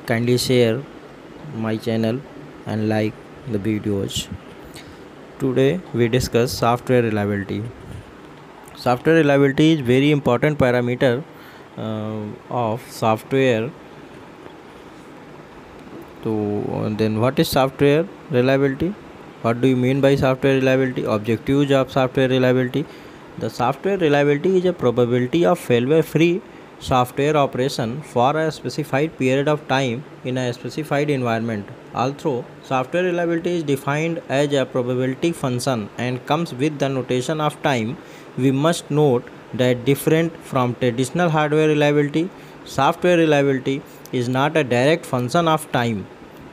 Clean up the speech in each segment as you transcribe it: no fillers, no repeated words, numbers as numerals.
Kindly share my channel and like the videos. Today we discuss software reliability. Software reliability is very important parameter of software. Then what is software reliability? What do you mean by software reliability? Objectives of software reliability. The software reliability is a probability of failure-free software operation for a specified period of time in a specified environment. Although software reliability is defined as a probability function and comes with the notation of time, we must note that different from traditional hardware reliability, software reliability is not a direct function of time.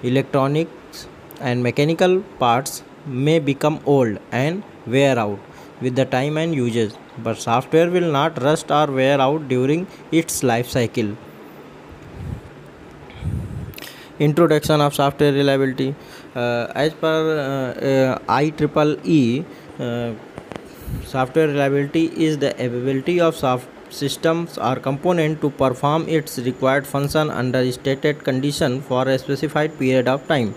Electronics and mechanical parts may become old and wear out with the time and usage, but software will not rust or wear out during its life cycle. Introduction of software reliability. As per IEEE, uh, software reliability is the ability of systems or component to perform its required function under stated condition for a specified period of time.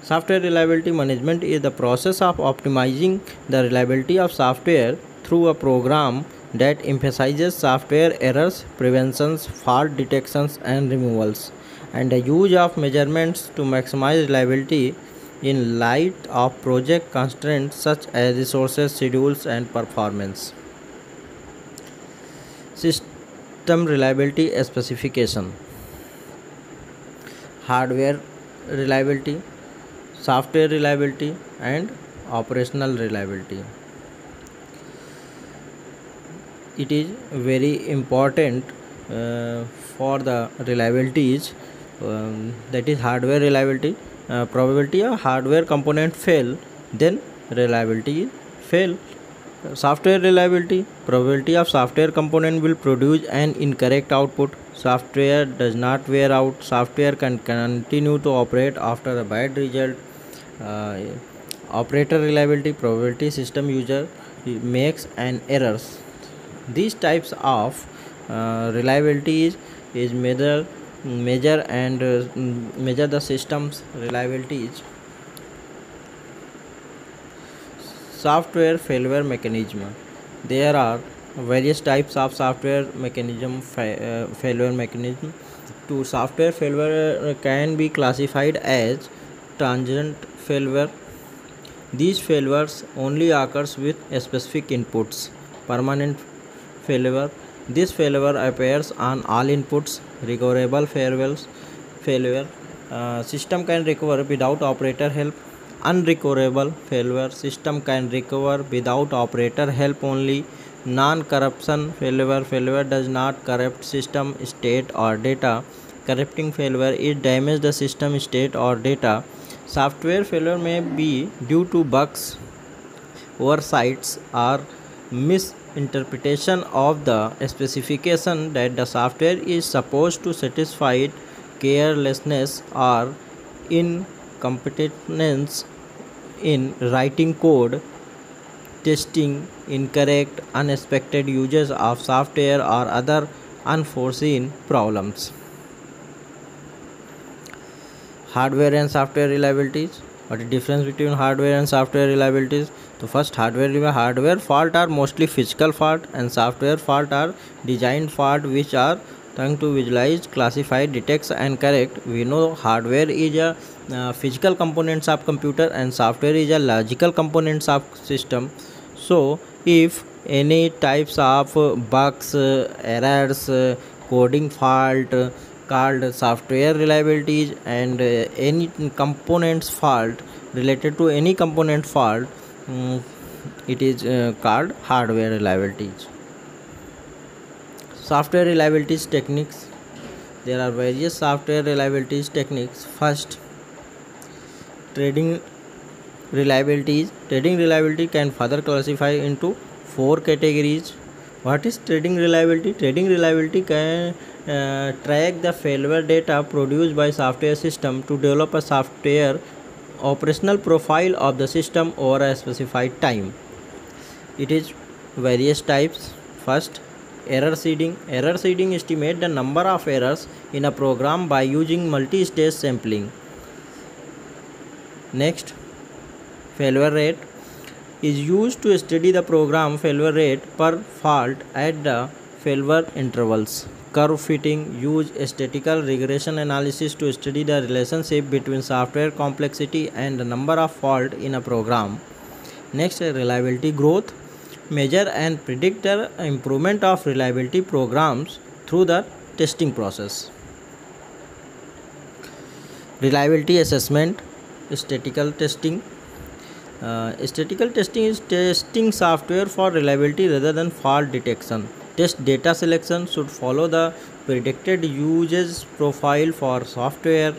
Software reliability management is the process of optimizing the reliability of software through a program that emphasizes software errors, preventions, fault detections, and removals, and the use of measurements to maximize reliability in light of project constraints such as resources, schedules, and performance. System reliability specification. Hardware reliability, software reliability, and operational reliability. It is very important for the reliabilities, that is hardware reliability. Probability of hardware component fail, then reliability fail. Software reliability. Probability of software component will produce an incorrect output. Software does not wear out. Software can continue to operate after a bad result. uh, Operator reliability. Probability system user makes an errors. These types of reliability is measure and measure the system's reliabilities. Software failure mechanism. There are various types of software failure mechanism. To software failure can be classified as transient failure. These failures only occurs with specific inputs. Permanent failure. This failure appears on all inputs. Recoverable failure. System can recover without operator help. Unrecoverable failure. System can recover without operator help only. Non-corruption failure. Failure does not corrupt system state or data. Corrupting failure is damage the system state or data. Software failure may be due to bugs, oversights, or misinterpretation of the specification that the software is supposed to satisfy. Carelessness or incompetence in writing code, testing, incorrect, unexpected uses of software, or other unforeseen problems. Hardware and software reliabilities. What is the difference between hardware and software reliabilities? So first, hardware fault are mostly physical fault, and software fault are design fault which are trying to visualize, classify, detect, and correct. We know hardware is a physical components of computer, and software is a logical components of system. So if any types of bugs, errors, coding fault, called software reliabilities, and any components fault related to any component fault, it is called hardware reliabilities. Software reliabilities techniques. There are various software reliabilities techniques. First, trading reliabilities. Trading reliability can further classify into 4 categories. What is trading reliability? Trading reliability can track the failure data produced by software system to develop a software operational profile of the system over a specified time. It is various types. First, Error seeding. Error seeding estimate the number of errors in a program by using multi-stage sampling. Next, failure rate is used to study the program failure rate per fault at the failure intervals. Curve fitting use statistical regression analysis to study the relationship between software complexity and the number of faults in a program. Next, reliability growth measure and predict the improvement of reliability programs through the testing process. Reliability assessment, statistical testing. Statistical testing is testing software for reliability rather than fault detection. Test data selection should follow the predicted usage profile for software.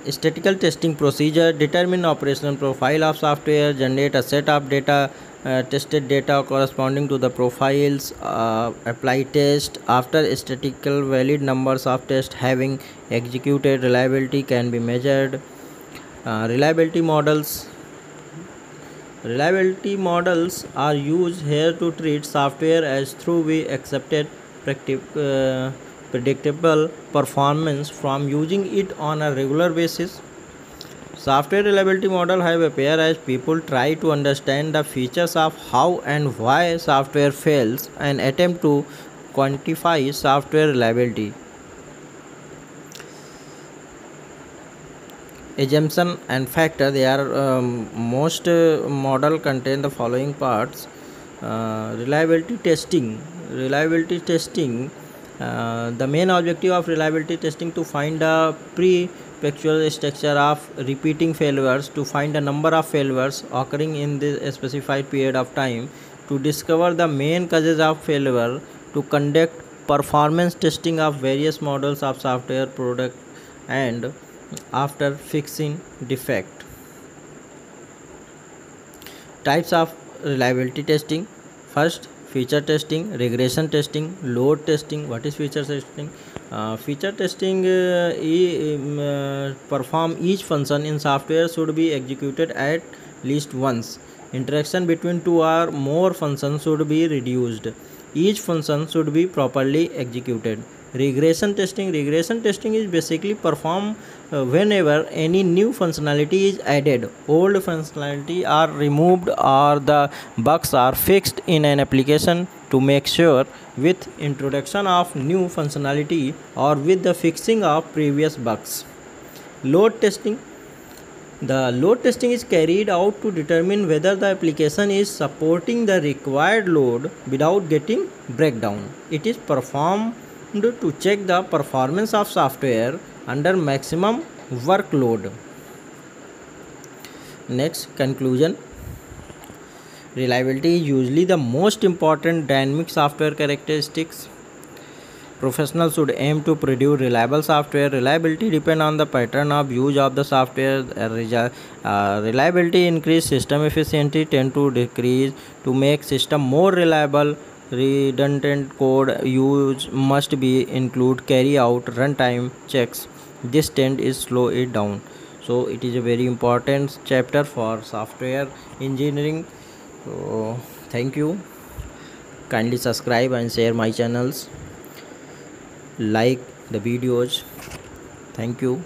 Statistical testing procedure determine operational profile of software, generate a set of data, tested data corresponding to the profiles, apply test. After statistical valid numbers of tests having executed, reliability can be measured. Reliability models. Reliability models are used here to treat software as through we accepted predictable performance from using it on a regular basis. Software reliability model have appeared as people try to understand the features of how and why software fails and attempt to quantify software reliability. Assumption and factor. They are most model contain the following parts. Reliability testing. The main objective of reliability testing to find a pre-factual structure of repeating failures, to find the number of failures occurring in the specified period of time, to discover the main causes of failure, to conduct performance testing of various models of software product, and after fixing defect. Types of reliability testing. First, feature testing, regression testing, load testing. What is feature testing? Feature testing perform each function in software should be executed at least once. Interaction between two or more functions should be reduced. Each function should be properly executed. Regression testing is basically performed whenever any new functionality is added, old functionality are removed, or the bugs are fixed in an application, to make sure with introduction of new functionality or with the fixing of previous bugs. Load testing. The load testing is carried out to determine whether the application is supporting the required load without getting breakdown. It is performed to check the performance of software under maximum workload. Next, conclusion. Reliability is usually the most important dynamic software characteristics. Professionals should aim to produce reliable software. Reliability depends on the pattern of use of the software. Reliability increase system efficiency, tend to decrease. To make system more reliable, redundant code use must be include, carry out runtime checks. This tend is slow it down. So it is a very important chapter for software engineering. So thank you. Kindly subscribe and share my channels. Like the videos. Thank you.